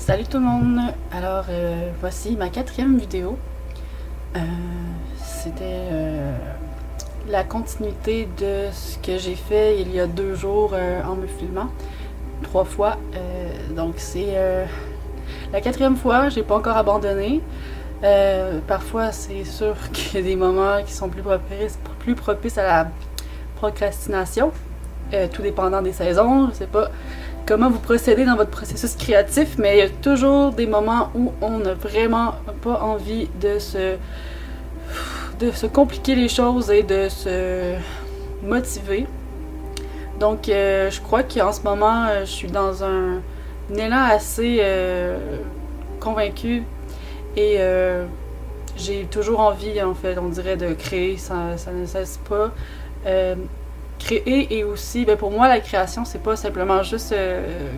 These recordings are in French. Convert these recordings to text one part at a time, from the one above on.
Salut tout le monde! Alors, voici ma 4e vidéo. C'était la continuité de ce que j'ai fait il y a 2 jours en me filmant 3 fois. Donc c'est la 4e fois, j'ai pas encore abandonné. Parfois c'est sûr qu'il y a des moments qui sont plus propices à la procrastination, tout dépendant des saisons. Je sais pas comment vous procédez dans votre processus créatif, mais il y a toujours des moments où on n'a vraiment pas envie de se compliquer les choses et de se motiver. Donc je crois qu'en ce moment je suis dans un élan assez convaincu et j'ai toujours envie, en fait, on dirait, de créer, ça ne cesse pas. Créer, et aussi, pour moi, la création, c'est pas simplement juste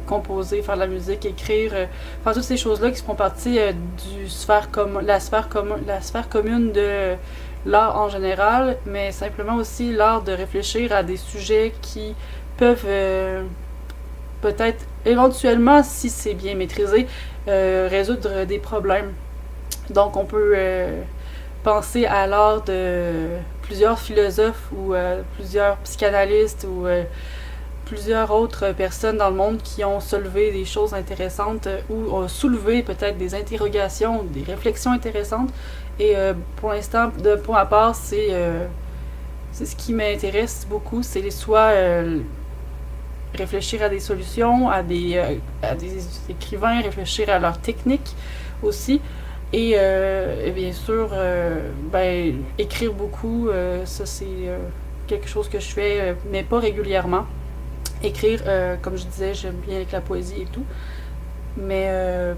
composer, faire de la musique, écrire, faire toutes ces choses-là qui font partie la sphère commune de l'art en général, mais simplement aussi l'art de réfléchir à des sujets qui peuvent peut-être, éventuellement, si c'est bien maîtrisé, résoudre des problèmes. Donc on peut penser à l'art de plusieurs philosophes ou plusieurs psychanalystes ou plusieurs autres personnes dans le monde qui ont soulevé des choses intéressantes ou ont soulevé peut-être des interrogations, des réflexions intéressantes. Et pour l'instant, pour ma part, c'est ce qui m'intéresse beaucoup, c'est soit réfléchir à des solutions, à des écrivains, réfléchir à leurs techniques aussi. Et bien sûr, écrire beaucoup, ça c'est quelque chose que je fais, mais pas régulièrement. Écrire, comme je disais, j'aime bien avec la poésie et tout. Mais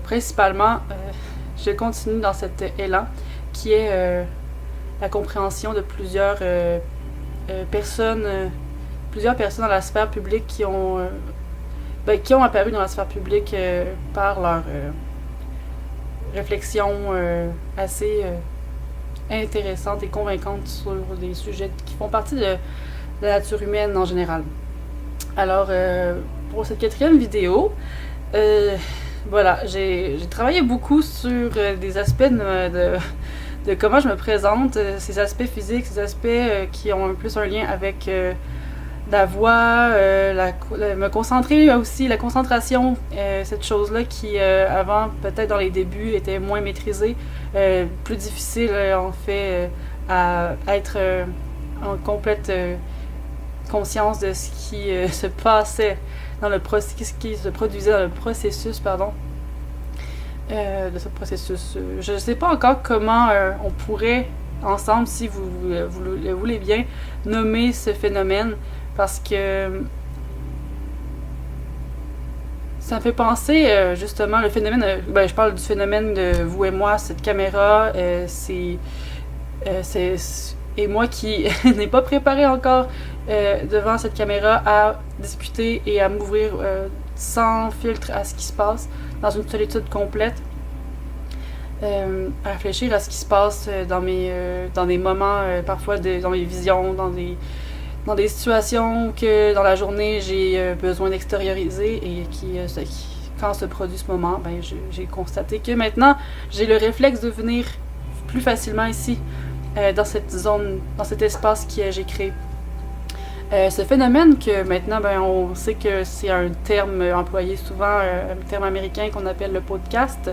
principalement, je continue dans cet élan qui est la compréhension de plusieurs personnes dans la sphère publique qui ont apparu dans la sphère publique par leur réflexion assez intéressante et convaincante sur des sujets qui font partie de la nature humaine en général. Alors, pour cette 4e vidéo, voilà, j'ai travaillé beaucoup sur des aspects de comment je me présente, ces aspects physiques, ces aspects qui ont plus un lien avec la voix, me concentrer aussi, la concentration, cette chose-là qui avant, peut-être dans les débuts, était moins maîtrisée, plus difficile en fait à être en complète conscience de ce qui se passait dans ce qui se produisait dans le processus, de ce processus. Je ne sais pas encore comment on pourrait ensemble, si vous le voulez bien, nommer ce phénomène. Parce que ça me fait penser, justement, le phénomène, je parle du phénomène de vous et moi, cette caméra, et moi qui n'ai pas préparé encore devant cette caméra à discuter et à m'ouvrir sans filtre à ce qui se passe, dans une solitude complète, à réfléchir à ce qui se passe dans des moments, parfois dans mes visions, dans des situations que dans la journée j'ai besoin d'extérioriser et quand se produit ce moment, j'ai constaté que maintenant j'ai le réflexe de venir plus facilement ici, dans cette zone, dans cet espace que j'ai créé. Ce phénomène que maintenant on sait que c'est un terme employé souvent, un terme américain qu'on appelle le podcast.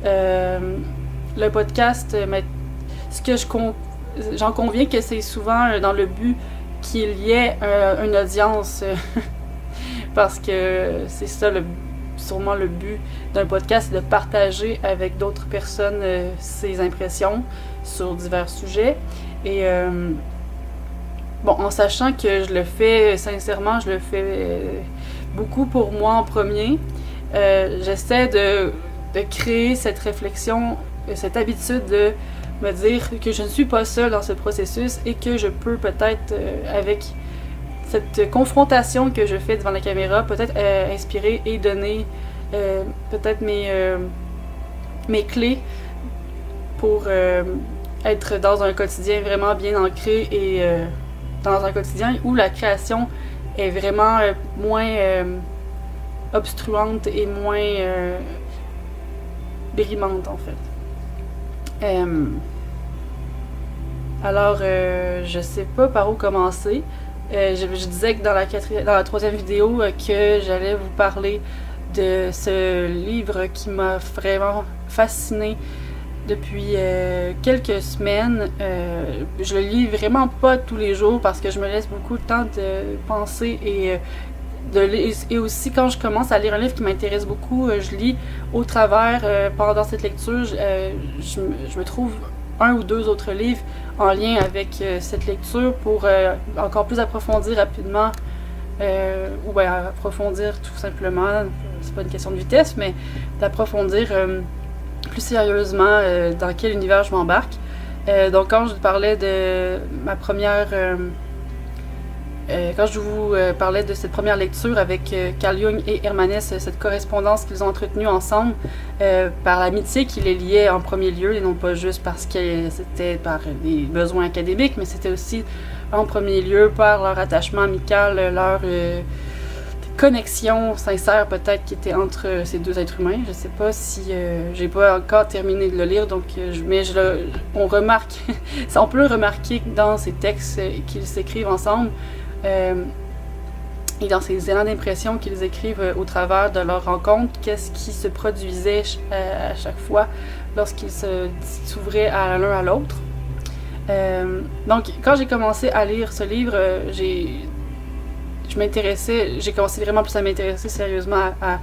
Le podcast, j'en conviens que c'est souvent dans le but qu'il y ait une audience parce que c'est ça sûrement le but d'un podcast, de partager avec d'autres personnes ses impressions sur divers sujets et en sachant que je le fais sincèrement, je le fais beaucoup pour moi en premier, j'essaie de créer cette réflexion, cette habitude de me dire que je ne suis pas seule dans ce processus et que je peux peut-être, avec cette confrontation que je fais devant la caméra, peut-être inspirer et donner peut-être mes clés pour être dans un quotidien vraiment bien ancré et dans un quotidien où la création est vraiment moins obstruante et moins brimante, en fait. Alors, je sais pas par où commencer. Je disais que dans la troisième vidéo que j'allais vous parler de ce livre qui m'a vraiment fascinée depuis quelques semaines. Je le lis vraiment pas tous les jours parce que je me laisse beaucoup de temps de penser et aussi quand je commence à lire un livre qui m'intéresse beaucoup, je lis au travers pendant cette lecture, je me trouve un ou deux autres livres en lien avec cette lecture pour encore plus approfondir rapidement ou bien approfondir tout simplement, c'est pas une question de vitesse, mais d'approfondir plus sérieusement dans quel univers je m'embarque. Donc quand je vous parlais de ma première quand je vous parlais de cette première lecture avec Carl Jung et Hermanès, cette correspondance qu'ils ont entretenue ensemble par l'amitié qui les liait en premier lieu, et non pas juste parce que c'était par des besoins académiques, mais c'était aussi en premier lieu par leur attachement amical, leur connexion sincère peut-être qui était entre ces deux êtres humains. Je sais pas si j'ai pas encore terminé de le lire, donc on remarque, on peut le remarquer dans ces textes qu'ils s'écrivent ensemble. Et dans ces élans d'impression qu'ils écrivent au travers de leur rencontre, qu'est-ce qui se produisait à chaque fois lorsqu'ils s'ouvraient à l'un à l'autre. Donc, quand j'ai commencé à lire ce livre, j'ai commencé vraiment plus à m'intéresser sérieusement à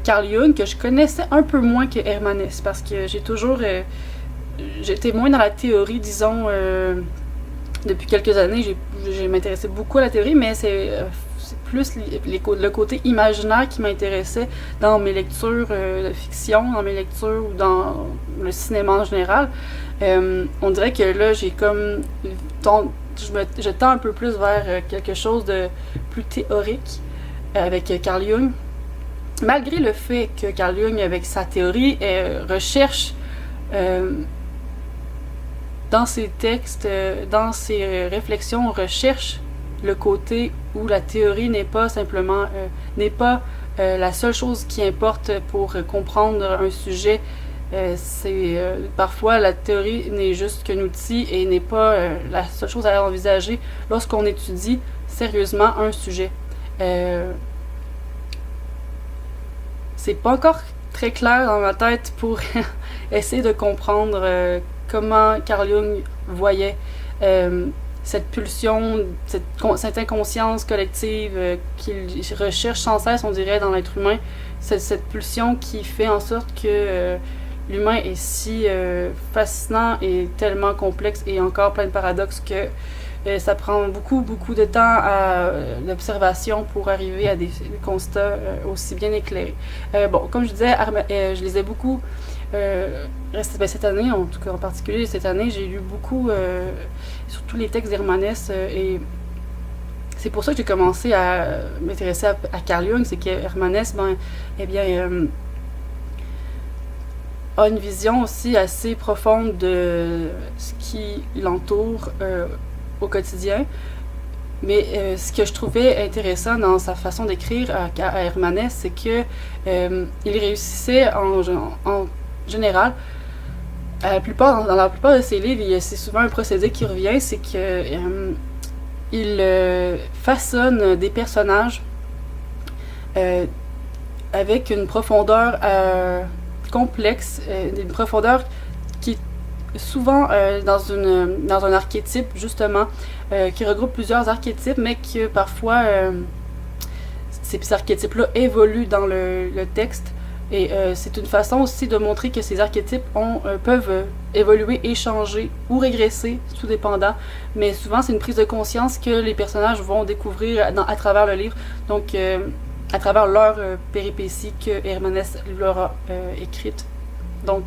Carl Jung, que je connaissais un peu moins que Hermanès, parce que j'étais moins dans la théorie, disons. Depuis quelques années, j'ai m'intéressé beaucoup à la théorie, mais c'est plus le côté imaginaire qui m'intéressait dans mes lectures de fiction, dans mes lectures ou dans le cinéma en général. On dirait que là, je tends un peu plus vers quelque chose de plus théorique avec Carl Jung. Malgré le fait que Carl Jung, avec sa théorie, recherche dans ses textes, dans ses réflexions, on recherche le côté où la théorie n'est pas simplement, la seule chose qui importe pour comprendre un sujet. Parfois la théorie n'est juste qu'un outil et n'est pas la seule chose à envisager lorsqu'on étudie sérieusement un sujet. C'est pas encore très clair dans ma tête pour essayer de comprendre comment Carl Jung voyait cette pulsion, cette inconscience collective qu'il recherche sans cesse, on dirait, dans l'être humain. Cette pulsion qui fait en sorte que l'humain est si fascinant et tellement complexe et encore plein de paradoxes que ça prend beaucoup de temps à l'observation pour arriver à des constats aussi bien éclairés. Bon, comme je disais, je lisais beaucoup cette année, en tout cas en particulier cette année, j'ai lu beaucoup surtout les textes d'Hermanès et c'est pour ça que j'ai commencé à m'intéresser à Carl Jung. C'est que Hermanès, a une vision aussi assez profonde de ce qui l'entoure au quotidien. Mais ce que je trouvais intéressant dans sa façon d'écrire à Hermanès, c'est que il réussissait en général, dans la plupart de ses livres, c'est souvent un procédé qui revient, c'est que il façonne des personnages avec une profondeur complexe, une profondeur qui est souvent dans un archétype, justement, qui regroupe plusieurs archétypes, mais que parfois ces archétypes-là évoluent dans le texte. Et c'est une façon aussi de montrer que ces archétypes peuvent évoluer et changer ou régresser, tout dépendant. Mais souvent, c'est une prise de conscience que les personnages vont découvrir à travers le livre. Donc, à travers leurs péripéties que Hermanès leur a écrites. Donc,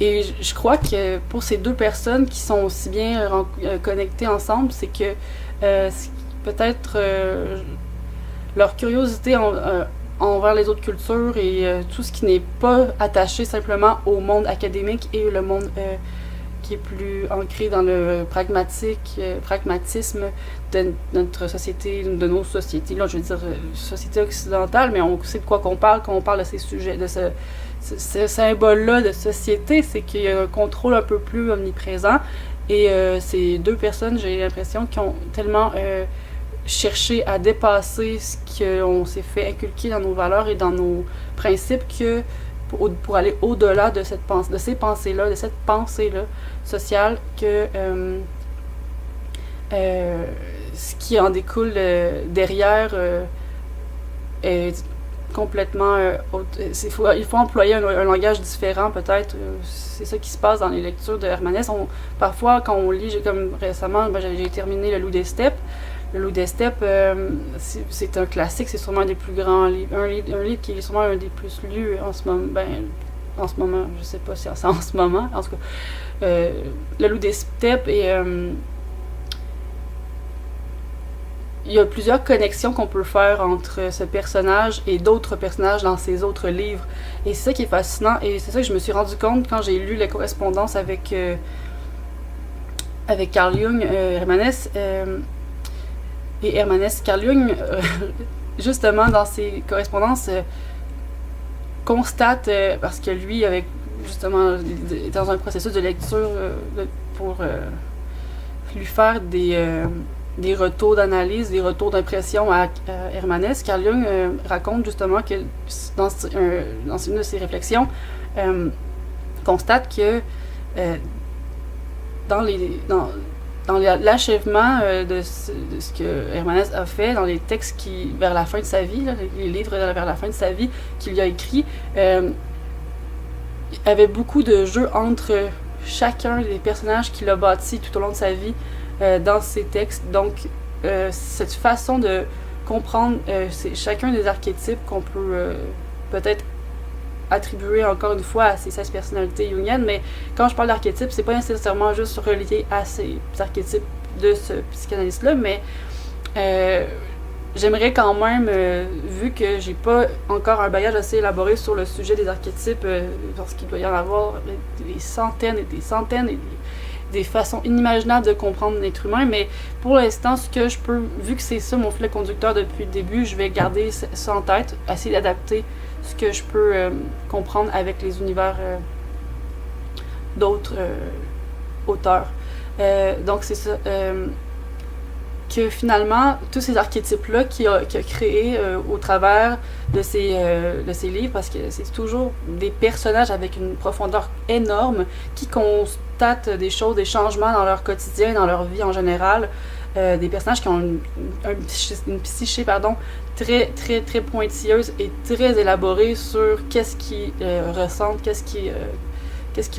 et je crois que pour ces deux personnes qui sont aussi bien connectées ensemble, c'est que peut-être leur curiosité envers les autres cultures et tout ce qui n'est pas attaché simplement au monde académique et le monde qui est plus ancrée dans le pragmatisme de notre société, de nos sociétés. Là, je veux dire société occidentale, mais on sait de quoi qu'on parle quand on parle de ces sujets, de ce symbole-là de société, c'est qu'il y a un contrôle un peu plus omniprésent. Et ces deux personnes, j'ai l'impression, qui ont tellement cherché à dépasser ce qu'on s'est fait inculquer dans nos valeurs et dans nos principes que pour aller au-delà de ces pensées-là, de cette pensée-là sociale, que ce qui en découle derrière est complètement il faut employer un langage différent peut-être. C'est ça qui se passe dans les lectures de Hermanès. Parfois quand on lit, comme récemment j'ai terminé Le Loup des Steppes. Le Loup des Steppes, c'est un classique, c'est sûrement un des plus grands livres, un livre qui est sûrement un des plus lus en ce moment, je sais pas si c'est en ce moment, en tout cas, Le Loup des Steppes, et il y a plusieurs connexions qu'on peut faire entre ce personnage et d'autres personnages dans ses autres livres, et c'est ça qui est fascinant, et c'est ça que je me suis rendu compte quand j'ai lu les correspondances avec Carl Jung, Hermanès, et Hermanès. Carl Jung, justement, dans ses correspondances, constate, parce que lui, avec justement, dans un processus de lecture pour lui faire des retours d'analyse, des retours d'impression à Hermanès, Carl Jung raconte justement que dans une de ses réflexions, constate que dans l'achèvement de ce que Hermanès a fait dans les textes vers la fin de sa vie, là, les livres vers la fin de sa vie qu'il a écrits, il y avait beaucoup de jeux entre chacun des personnages qu'il a bâtis tout au long de sa vie dans ses textes. Donc, cette façon de comprendre chacun des archétypes qu'on peut peut-être attribuer encore une fois à ces 16 personnalités jungiennes, mais quand je parle d'archétypes, c'est pas nécessairement juste relié à ces archétypes de ce psychanalyste-là, mais j'aimerais quand même, vu que j'ai pas encore un bagage assez élaboré sur le sujet des archétypes, parce qu'il doit y en avoir des centaines et des centaines et des façons inimaginables de comprendre l'être humain, mais pour l'instant, ce que je peux, vu que c'est ça mon fil conducteur depuis le début, je vais garder ça en tête, essayer d'adapter ce que je peux comprendre avec les univers d'autres auteurs. Donc c'est ça, que finalement, tous ces archétypes-là qu'il a créés au travers de ses livres, parce que c'est toujours des personnages avec une profondeur énorme qui constatent des choses, des changements dans leur quotidien, dans leur vie en général, des personnages qui ont une psyché très, très, très pointilleuse et très élaborée sur qu'est-ce qu'ils ressentent, qu'est-ce qui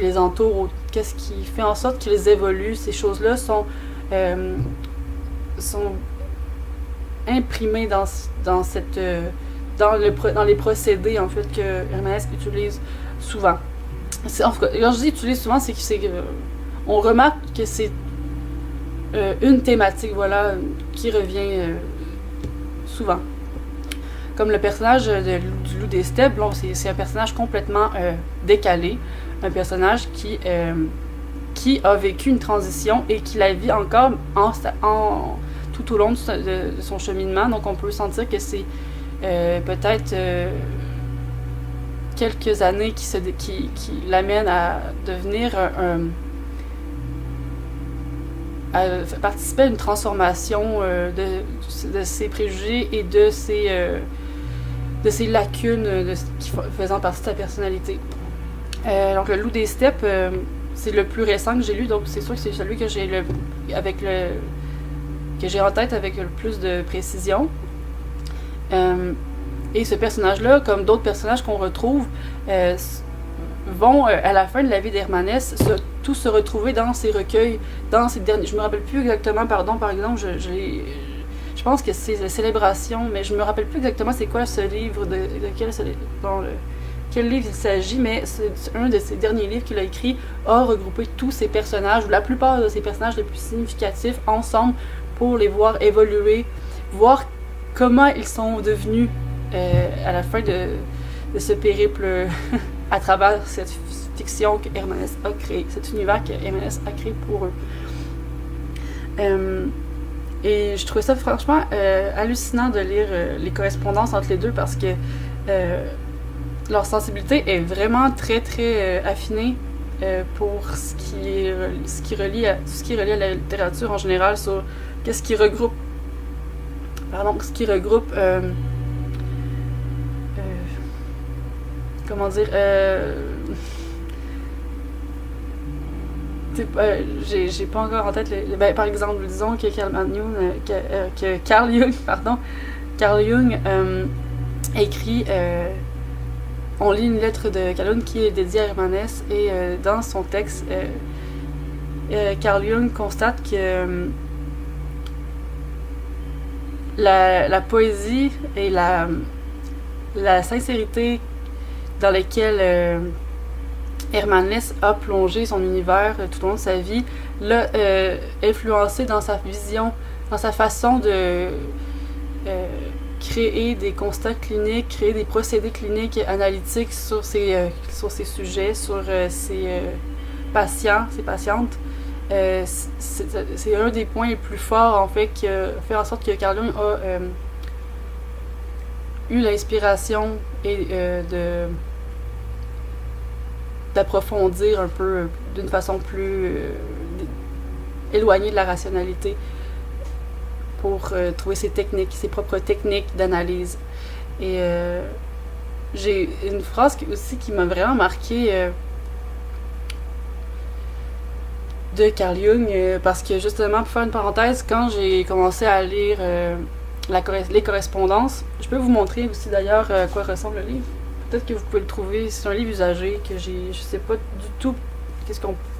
les entoure, qu'est-ce qui fait en sorte qu'ils évoluent. Ces choses-là sont imprimées dans les procédés en fait que Hermanès utilise souvent. En tout cas, quand je dis utilise souvent, c'est que on remarque que c'est une thématique, voilà, qui revient souvent. Comme le personnage du Loup des Steppes, c'est un personnage complètement décalé, un personnage qui a vécu une transition et qui la vit encore tout au long de son cheminement. Donc on peut sentir que c'est peut-être quelques années qui l'amènent à devenir à participer à une transformation de ses préjugés et de ses lacunes faisant partie de sa personnalité. Donc le Loup des Steppes, c'est le plus récent que j'ai lu, donc c'est sûr que c'est celui que j'ai en tête avec le plus de précision. Et ce personnage-là, comme d'autres personnages qu'on retrouve, vont, à la fin de la vie d'Hermanès, tous se retrouver dans ces recueils, dans ces derniers... Je me rappelle plus exactement, par exemple, je pense que c'est la Célébration, mais je me rappelle plus exactement c'est quoi ce livre, quel livre il s'agit, mais c'est un de ses derniers livres qu'il a écrit, a regroupé tous ces personnages, ou la plupart de ces personnages les plus significatifs, ensemble, pour les voir évoluer, voir comment ils sont devenus à la fin de ce périple à travers fiction que Hermanès a créé, cet univers que Hermanès a créé pour eux. Et je trouvais ça franchement hallucinant de lire les correspondances entre les deux parce que leur sensibilité est vraiment très très affinée pour ce qui relie à la littérature en général, sur qu'est-ce qui regroupe comment dire j'ai pas encore en tête par exemple, disons que Carl Jung écrit on lit une lettre de Carl Jung qui est dédiée à Hermanès et dans son texte Carl Jung constate que la poésie et la sincérité dans laquelle Hermanès a plongé son univers tout au long de sa vie l'a influencé dans sa vision, dans sa façon de créer des constats cliniques, créer des procédés cliniques analytiques sur ses sujets, sur ses patients, ses patientes. C'est un des points les plus forts en fait qui a fait en sorte que Carl Jung a eu l'inspiration et d'approfondir un peu d'une façon plus éloignée de la rationalité pour trouver ses propres techniques d'analyse. Et j'ai une phrase aussi qui m'a vraiment marquée de Carl Jung, parce que justement, pour faire une parenthèse, quand j'ai commencé à lire les correspondances, je peux vous montrer aussi d'ailleurs à quoi ressemble le livre. Peut-être que vous pouvez le trouver, c'est un livre usagé que je sais pas du tout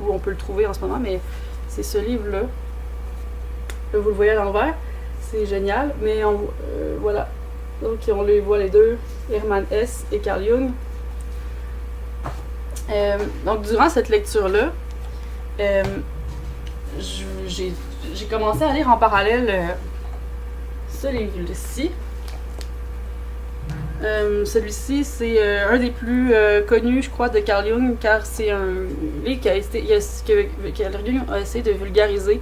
où on peut le trouver en ce moment, mais c'est ce livre-là. Vous le voyez à l'envers, c'est génial, mais voilà. Donc on les voit les deux, Hermanès et Carl Jung. Donc durant cette lecture-là, j'ai commencé à lire en parallèle ce livre-ci. Celui-ci, c'est un des plus connus, je crois, de Carl Jung, car c'est un livre que Carl Jung a essayé de vulgariser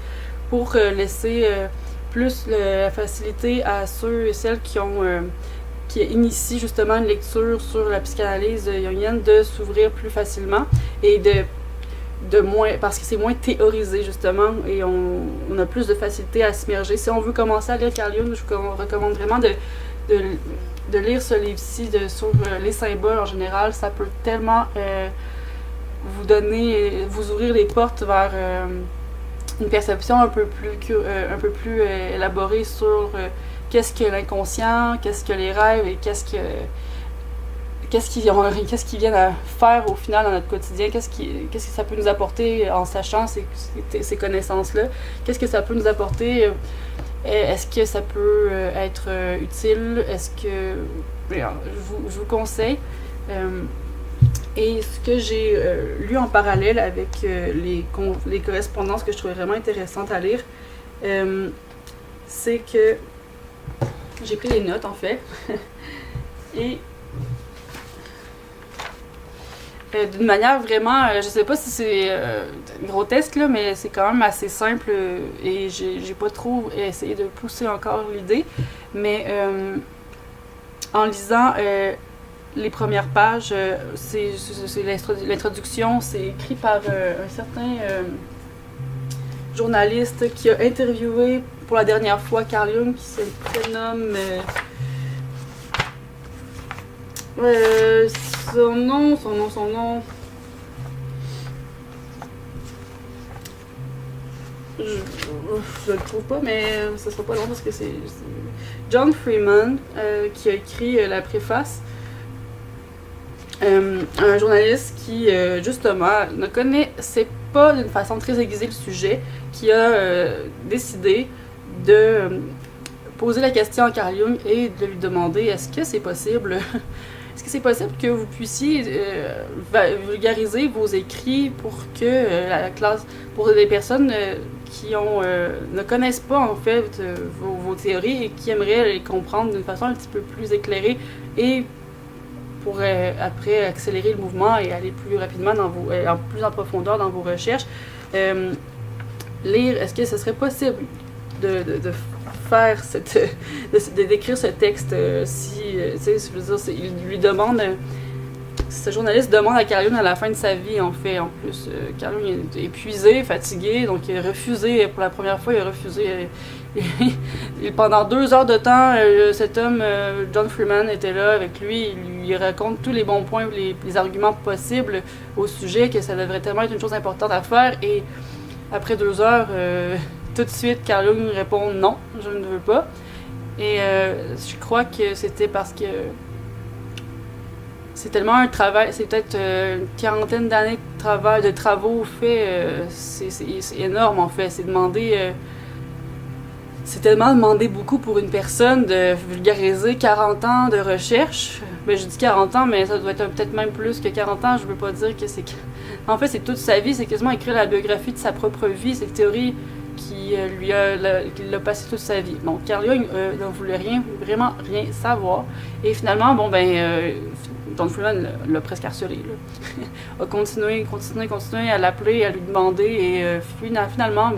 pour laisser plus la facilité à ceux et celles qui initient justement une lecture sur la psychanalyse jungienne de s'ouvrir plus facilement et de moins, parce que c'est moins théorisé justement et on a plus de facilité à s'immerger. Si on veut commencer à lire Carl Jung, je vous recommande vraiment de lire ce livre-ci sur les symboles en général. Ça peut tellement vous ouvrir les portes vers une perception un peu plus élaborée sur qu'est-ce que l'inconscient, qu'est-ce que les rêves et qu'est-ce qu'ils viennent à faire au final dans notre quotidien, qu'est-ce que ça peut nous apporter en sachant ces connaissances-là, qu'est-ce que ça peut nous apporter, est-ce que ça peut être utile, est-ce que... Je vous conseille. Et ce que j'ai lu en parallèle avec les correspondances que je trouvais vraiment intéressantes à lire, c'est que j'ai pris des notes en fait, et d'une manière vraiment, je sais pas si c'est grotesque là, mais c'est quand même assez simple et j'ai pas trop essayé de pousser encore l'idée, mais en lisant les premières pages, c'est l'introduction, c'est écrit par un certain journaliste qui a interviewé pour la dernière fois Carl Jung, qui se prénomme son nom. Je le trouve pas, mais ça sera pas long parce que c'est John Freeman qui a écrit la préface. Un journaliste qui, justement, ne connaissait pas d'une façon très aiguisée le sujet, qui a décidé de poser la question à Carl Jung et de lui demander est-ce que c'est possible que vous puissiez vulgariser vos écrits pour que la classe, pour des personnes qui ne connaissent pas en fait vos théories et qui aimeraient les comprendre d'une façon un petit peu plus éclairée et pour après accélérer le mouvement et aller plus rapidement plus en profondeur dans vos recherches. Lire, est-ce que ce serait possible de faire de d'écrire ce texte si, tu sais, je veux dire, il lui demande, ce journaliste demande à Carl Jung à la fin de sa vie, en fait, en plus, Carl Jung est épuisé, fatigué, donc il a refusé, pour la première fois, il a refusé, pendant 2 heures de temps, cet homme, John Freeman, était là avec lui, il lui raconte tous les bons points, les arguments possibles au sujet, que ça devrait tellement être une chose importante à faire, et après 2 heures, tout de suite, Carl Jung répond non, je ne veux pas. Et je crois que c'était parce que c'est tellement un travail, c'est peut-être une 40aine d'années de travaux faits, c'est énorme en fait. C'est tellement demandé beaucoup pour une personne de vulgariser 40 ans de recherche. Ben, je dis 40 ans, mais ça doit être peut-être même plus que 40 ans. Je veux pas dire que c'est... En fait, c'est toute sa vie. C'est quasiment écrire la biographie de sa propre vie. C'est une théorie qui l'a passé toute sa vie. Donc, Carl Jung ne voulait vraiment rien savoir. Et finalement, John Freeman l'a presque harcelé. A continué à l'appeler, à lui demander. Et finalement,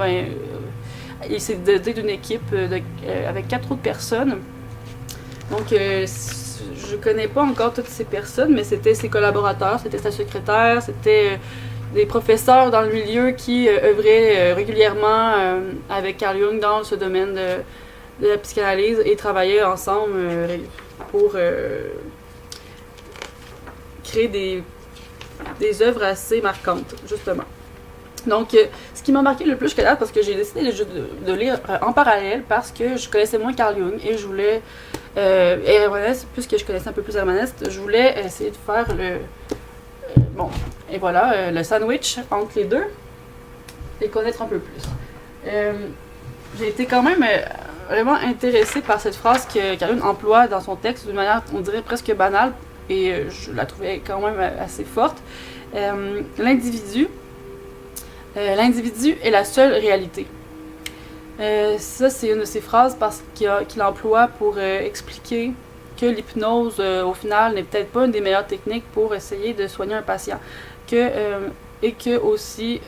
il s'est doté d'une équipe avec 4 autres personnes. Donc, je connais pas encore toutes ces personnes, mais c'était ses collaborateurs, c'était sa secrétaire, c'était des professeurs dans le milieu qui œuvraient régulièrement avec Carl Jung dans ce domaine de la psychanalyse et travaillaient ensemble pour créer des œuvres assez marquantes, justement. Donc, ce qui m'a marqué le plus jusqu'à là, parce que j'ai décidé de lire en parallèle, parce que je connaissais moins Carl Jung et je voulais, et Hermann, puisque je connaissais un peu plus Hermann, je voulais essayer de faire le sandwich entre les deux et connaître un peu plus. J'ai été quand même vraiment intéressée par cette phrase que Carl Jung emploie dans son texte d'une manière, on dirait, presque banale, et je la trouvais quand même assez forte. L'individu est la seule réalité. Ça, c'est une de ses phrases qu'il emploie pour expliquer que l'hypnose, au final, n'est peut-être pas une des meilleures techniques pour essayer de soigner un patient. Et que aussi,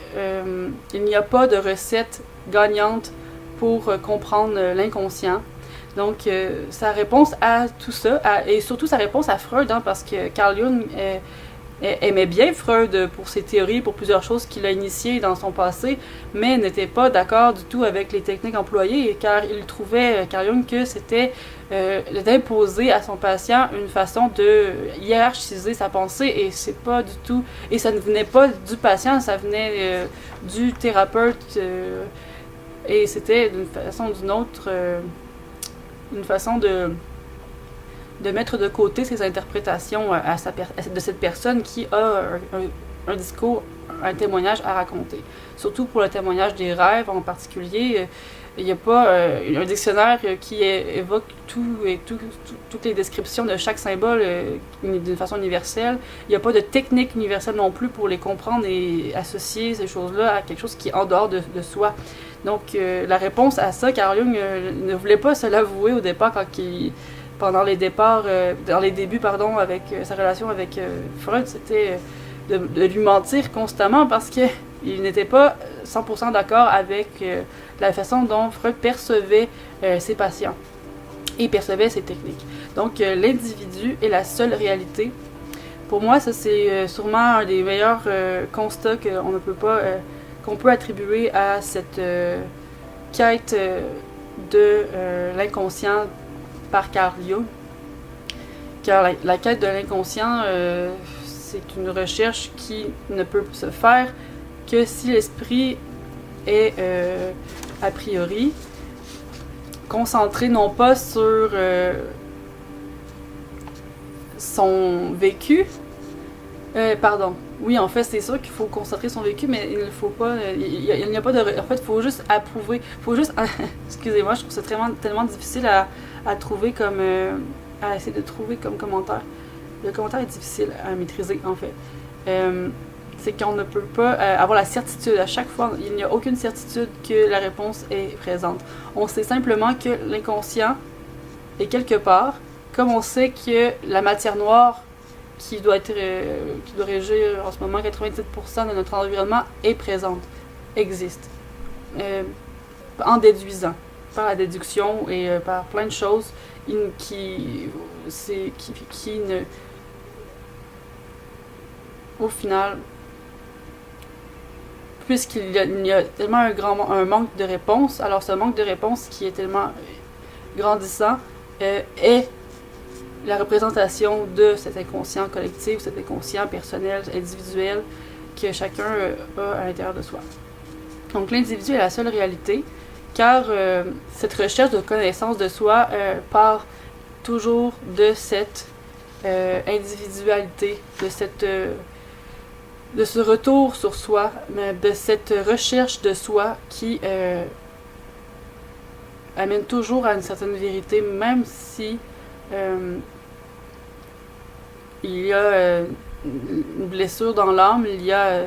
il n'y a pas de recette gagnante pour comprendre l'inconscient. Donc, sa réponse à tout ça, et surtout sa réponse à Freud, parce que Carl Jung aimait bien Freud pour ses théories, pour plusieurs choses qu'il a initiées dans son passé, mais n'était pas d'accord du tout avec les techniques employées, car il trouvait, Carl Jung, que c'était d'imposer à son patient une façon de hiérarchiser sa pensée, et c'est pas du tout, et ça ne venait pas du patient, ça venait du thérapeute, et c'était d'une façon ou d'une autre une façon de mettre de côté ses interprétations de cette personne qui a un discours, un témoignage à raconter. Surtout pour le témoignage des rêves en particulier, il n'y a pas un dictionnaire qui évoque toutes les descriptions de chaque symbole d'une façon universelle. Il n'y a pas de technique universelle non plus pour les comprendre et associer ces choses-là à quelque chose qui est en dehors de soi. Donc, la réponse à ça, Carl Jung ne voulait pas se l'avouer au départ pendant les départs, dans les débuts, avec sa relation avec Freud, c'était de lui mentir constamment parce qu'il n'était pas 100% d'accord avec la façon dont Freud percevait ses patients et percevait ses techniques. Donc, l'individu est la seule réalité. Pour moi, ça c'est sûrement un des meilleurs constats qu'on peut attribuer à cette quête de l'inconscient par Carl Jung. Car la quête de l'inconscient, c'est une recherche qui ne peut se faire que si l'esprit est a priori concentré non pas sur son vécu, oui, en fait, c'est sûr qu'il faut concentrer son vécu, mais il ne faut pas, il n'y a pas de, en fait, il faut juste approuver, excusez-moi, je trouve ça tellement difficile à trouver à essayer de trouver comme commentaire. Le commentaire est difficile à maîtriser, en fait. C'est qu'on ne peut pas avoir la certitude. À chaque fois, il n'y a aucune certitude que la réponse est présente. On sait simplement que l'inconscient est quelque part, comme on sait que la matière noire qui doit régir en ce moment 97% de notre environnement est présente, existe. En déduisant, par la déduction et par plein de choses au final, puisqu'il y a tellement un manque de réponse, alors ce manque de réponse qui est tellement grandissant est la représentation de cet inconscient collectif, cet inconscient personnel, individuel que chacun a à l'intérieur de soi. Donc l'individu est la seule réalité, car cette recherche de connaissance de soi part toujours de cette individualité, de ce retour sur soi, de cette recherche de soi qui amène toujours à une certaine vérité, même si il y a une blessure dans l'âme,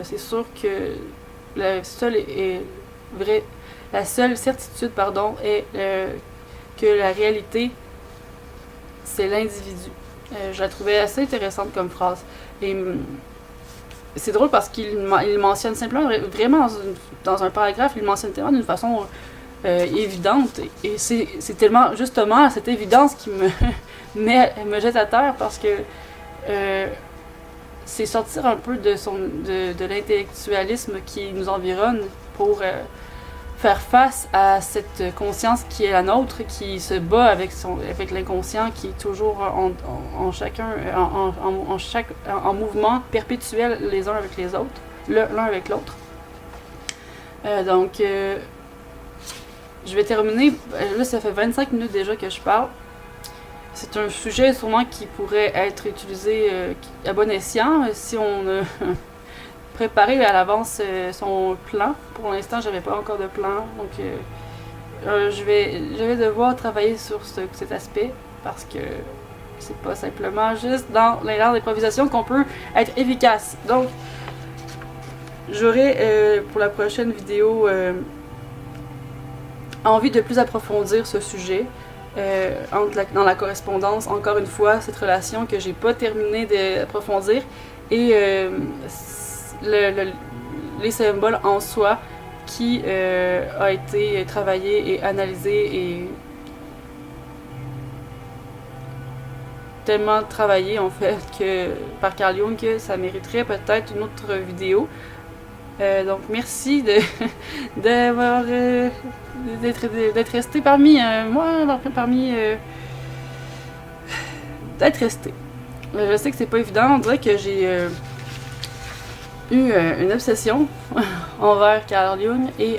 c'est sûr que la seule certitude est que la réalité, c'est l'individu. Je la trouvais assez intéressante comme phrase. Et c'est drôle parce qu'il mentionne simplement, vraiment dans un paragraphe, il mentionne tellement d'une façon évidente. Et c'est tellement justement cette évidence qui me jette à terre, parce que c'est sortir un peu de l'intellectualisme qui nous environne pour faire face à cette conscience qui est la nôtre, qui se bat avec l'inconscient, qui est toujours en mouvement perpétuel les uns avec les autres, l'un avec l'autre. Donc, je vais terminer. Là, ça fait 25 minutes déjà que je parle. C'est un sujet sûrement qui pourrait être utilisé à bon escient si on préparé à l'avance son plan. Pour l'instant, j'avais pas encore de plan, donc je vais devoir travailler sur cet aspect, parce que c'est pas simplement juste dans l'art d'improvisation qu'on peut être efficace. Donc, j'aurai pour la prochaine vidéo envie de plus approfondir ce sujet. Dans la correspondance, encore une fois, cette relation que j'ai pas terminé d'approfondir, et les symboles en soi qui a été travaillé et analysé et tellement travaillé en fait par Carl Jung que ça mériterait peut-être une autre vidéo. Donc merci d'être resté parmi d'être resté. Je sais que c'est pas évident, on dirait que j'ai eu une obsession envers Carl Jung, et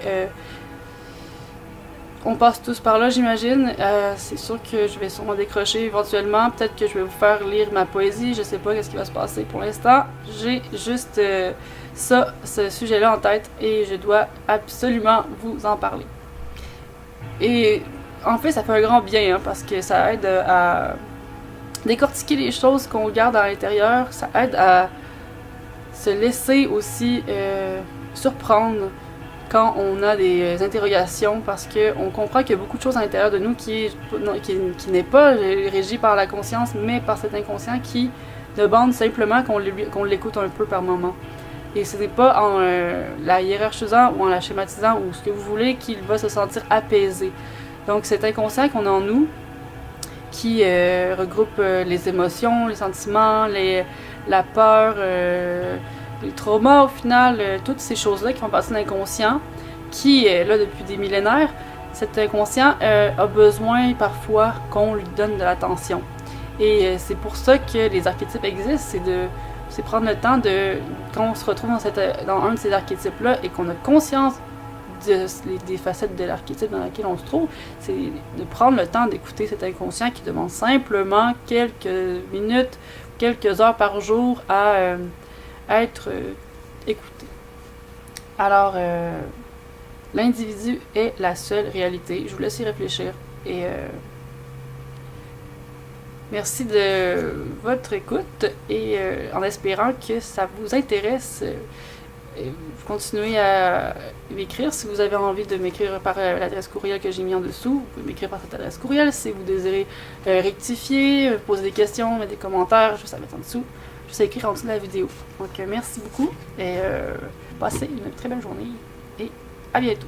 on passe tous par là, j'imagine. C'est sûr que je vais sûrement décrocher éventuellement, peut-être que je vais vous faire lire ma poésie, je sais pas qu'est-ce qui va se passer pour l'instant. J'ai juste ce sujet-là en tête, et je dois absolument vous en parler. Et en fait, ça fait un grand bien, hein, parce que ça aide à décortiquer les choses qu'on garde à l'intérieur, ça aide à se laisser aussi surprendre quand on a des interrogations, parce qu'on comprend qu'il y a beaucoup de choses à l'intérieur de nous qui n'est pas régie par la conscience, mais par cet inconscient qui demande simplement qu'on l'écoute un peu par moment. Et ce n'est pas en la hiérarchisant ou en la schématisant ou ce que vous voulez qu'il va se sentir apaisé. Donc cet inconscient qu'on a en nous, qui regroupe les émotions, les sentiments, la peur, les traumas au final, toutes ces choses-là qui font partie de l'inconscient, qui est là depuis des millénaires. Cet inconscient a besoin parfois qu'on lui donne de l'attention. Et c'est pour ça que les archétypes existent, c'est prendre le temps quand on se retrouve dans un de ces archétypes-là et qu'on a conscience des facettes de l'archétype dans laquelle on se trouve, c'est de prendre le temps d'écouter cet inconscient qui demande simplement quelques minutes, quelques heures par jour à être écouté. Alors, l'individu est la seule réalité. Je vous laisse y réfléchir, et merci de votre écoute, et en espérant que ça vous intéresse, vous continuez à m'écrire. Si vous avez envie de m'écrire par l'adresse courriel que j'ai mis en dessous, vous pouvez m'écrire par cette adresse courriel. Si vous désirez rectifier, poser des questions, mettre des commentaires, juste à mettre en dessous. vous ai écrit en dessous de la vidéo. Donc merci beaucoup et passez une très belle journée et à bientôt.